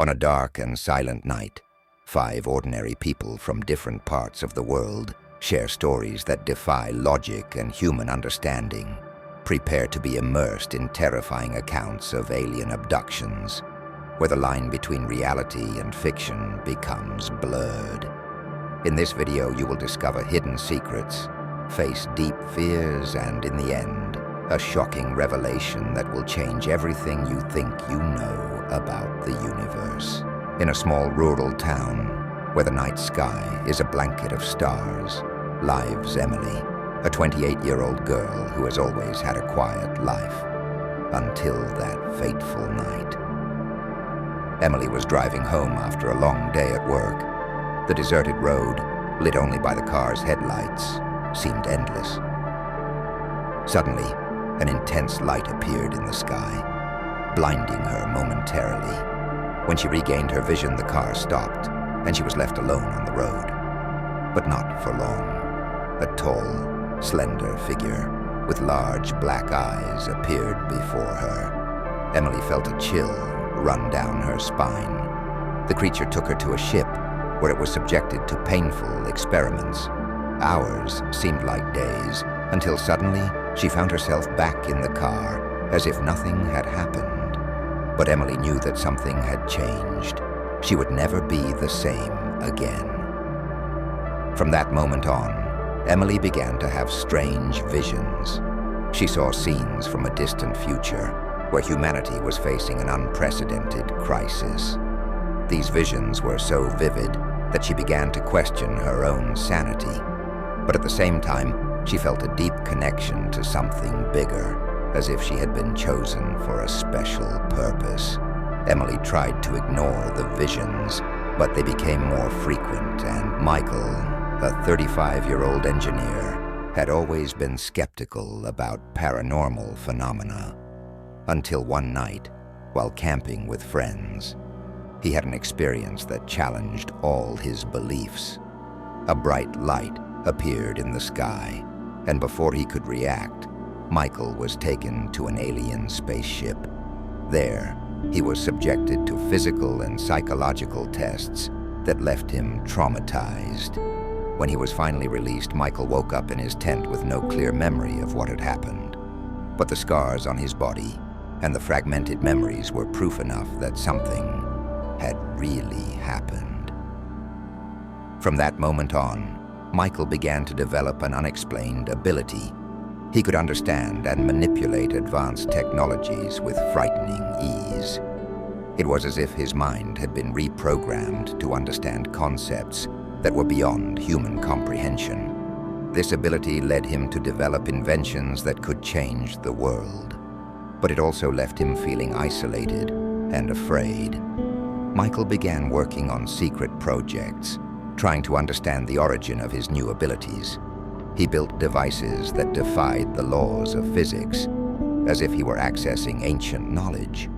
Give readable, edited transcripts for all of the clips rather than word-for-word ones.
On a dark and silent night, 5 ordinary people from different parts of the world share stories that defy logic and human understanding. Prepare to be immersed in terrifying accounts of alien abductions, where the line between reality and fiction becomes blurred. In this video, you will discover hidden secrets, face deep fears, and in the end, a shocking revelation that will change everything you think you know about the universe. In a small rural town, where the night sky is a blanket of stars, lives Emily, a 28-year-old girl who has always had a quiet life, until that fateful night. Emily was driving home after a long day at work. The deserted road, lit only by the car's headlights, seemed endless. Suddenly, an intense light appeared in the sky, blinding her momentarily. When she regained her vision, the car stopped, and she was left alone on the road. But not for long. A tall, slender figure with large black eyes appeared before her. Emily felt a chill run down her spine. The creature took her to a ship where it was subjected to painful experiments. Hours seemed like days, until suddenly she found herself back in the car, as if nothing had happened. But Emily knew that something had changed. She would never be the same again. From that moment on, Emily began to have strange visions. She saw scenes from a distant future, where humanity was facing an unprecedented crisis. These visions were so vivid that she began to question her own sanity. But at the same time, she felt a deep connection to something bigger, as if she had been chosen for a special purpose. Emily tried to ignore the visions, but they became more frequent, and Michael, a 35-year-old engineer, had always been skeptical about paranormal phenomena. Until one night, while camping with friends, he had an experience that challenged all his beliefs. A bright light appeared in the sky, and before he could react, Michael was taken to an alien spaceship. There, he was subjected to physical and psychological tests that left him traumatized. When he was finally released, Michael woke up in his tent with no clear memory of what had happened. But the scars on his body and the fragmented memories were proof enough that something had really happened. From that moment on, Michael began to develop an unexplained ability. He could understand and manipulate advanced technologies with frightening ease. It was as if his mind had been reprogrammed to understand concepts that were beyond human comprehension. This ability led him to develop inventions that could change the world. But it also left him feeling isolated and afraid. Michael began working on secret projects, trying to understand the origin of his new abilities. He built devices that defied the laws of physics, as if he were accessing ancient knowledge.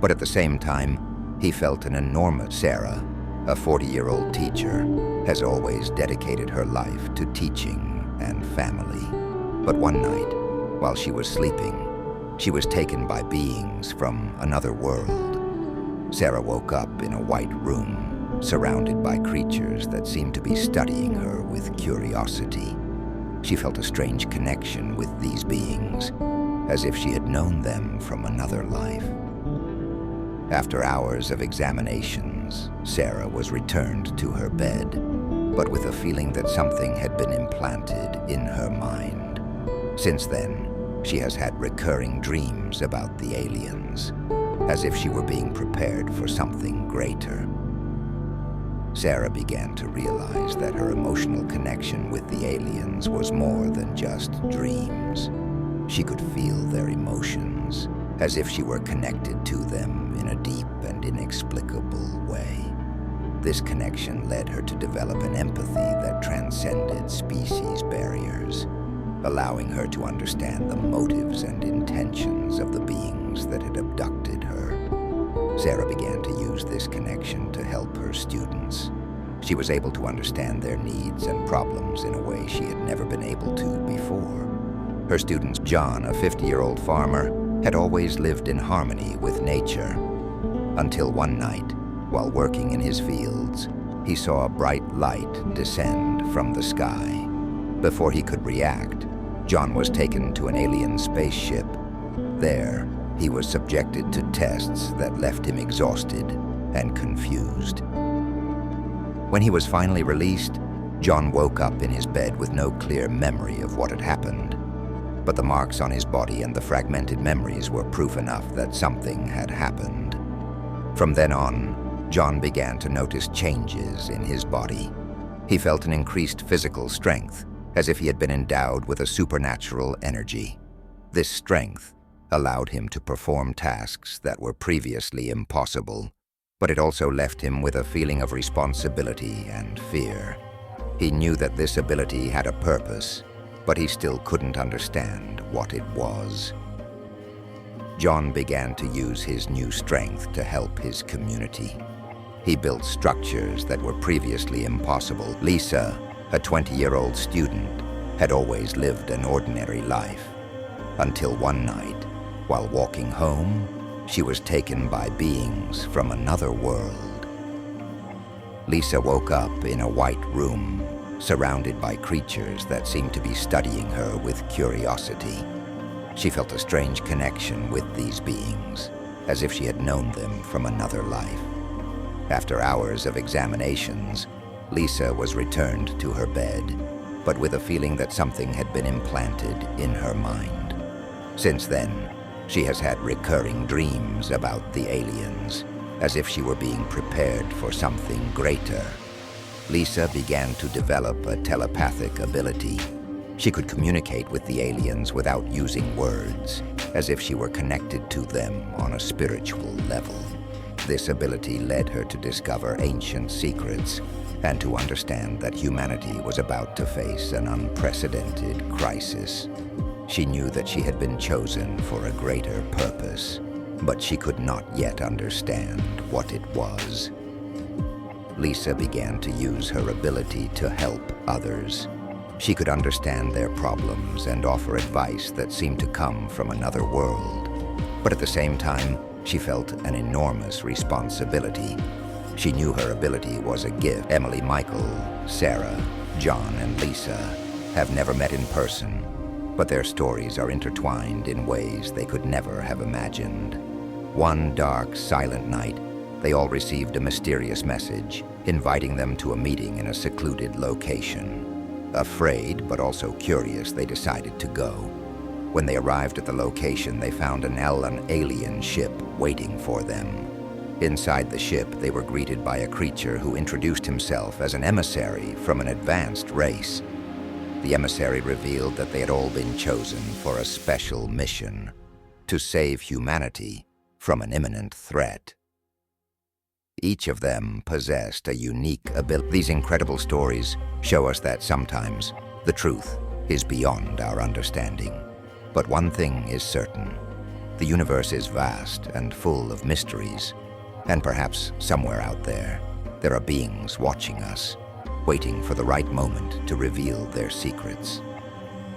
But at the same time, he felt an enormous Sarah, a 40-year-old teacher, has always dedicated her life to teaching and family. But one night, while she was sleeping, she was taken by beings from another world. Sarah woke up in a white room, surrounded by creatures that seemed to be studying her with curiosity. She felt a strange connection with these beings, as if she had known them from another life. After hours of examinations, Sarah was returned to her bed, but with a feeling that something had been implanted in her mind. Since then, she has had recurring dreams about the aliens, as if she were being prepared for something greater. Sarah began to realize that her emotional connection with the aliens was more than just dreams. She could feel their emotions, as if she were connected to them in a deep and inexplicable way. This connection led her to develop an empathy that transcended species barriers, allowing her to understand the motives and intentions of the beings that had abducted her. Sarah began to use this connection to help her students. She was able to understand their needs and problems in a way she had never been able to before. Her student, John, a 50-year-old farmer, had always lived in harmony with nature, until one night while working in his fields, he saw a bright light descend from the sky. Before he could react, John was taken to an alien spaceship. There, he was subjected to tests that left him exhausted and confused. When he was finally released, John woke up in his bed with no clear memory of what had happened. But the marks on his body and the fragmented memories were proof enough that something had happened. From then on, John began to notice changes in his body. He felt an increased physical strength, as if he had been endowed with a supernatural energy. This strength allowed him to perform tasks that were previously impossible, but it also left him with a feeling of responsibility and fear. He knew that this ability had a purpose, but he still couldn't understand what it was. John began to use his new strength to help his community. He built structures that were previously impossible. Lisa, a 20-year-old student, had always lived an ordinary life, until one night, while walking home, she was taken by beings from another world. Lisa woke up in a white room, surrounded by creatures that seemed to be studying her with curiosity. She felt a strange connection with these beings, as if she had known them from another life. After hours of examinations, Lisa was returned to her bed, but with a feeling that something had been implanted in her mind. Since then, she has had recurring dreams about the aliens, as if she were being prepared for something greater. Lisa began to develop a telepathic ability. She could communicate with the aliens without using words, as if she were connected to them on a spiritual level. This ability led her to discover ancient secrets and to understand that humanity was about to face an unprecedented crisis. She knew that she had been chosen for a greater purpose, but she could not yet understand what it was. Lisa began to use her ability to help others. She could understand their problems and offer advice that seemed to come from another world. But at the same time, she felt an enormous responsibility. She knew her ability was a gift. Emily, Michael, Sarah, John, and Lisa have never met in person, but their stories are intertwined in ways they could never have imagined. One dark, silent night, they all received a mysterious message, inviting them to a meeting in a secluded location. Afraid, but also curious, they decided to go. When they arrived at the location, they found an alien ship waiting for them. Inside the ship, they were greeted by a creature who introduced himself as an emissary from an advanced race. The emissary revealed that they had all been chosen for a special mission, to save humanity from an imminent threat. Each of them possessed a unique ability. These incredible stories show us that sometimes the truth is beyond our understanding. But one thing is certain: the universe is vast and full of mysteries, and perhaps somewhere out there are beings watching us, waiting for the right moment to reveal their secrets.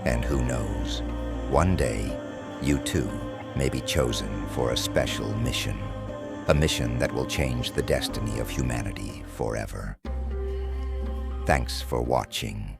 And who knows, one day, you too may be chosen for a special mission, a mission that will change the destiny of humanity forever. Thanks for watching.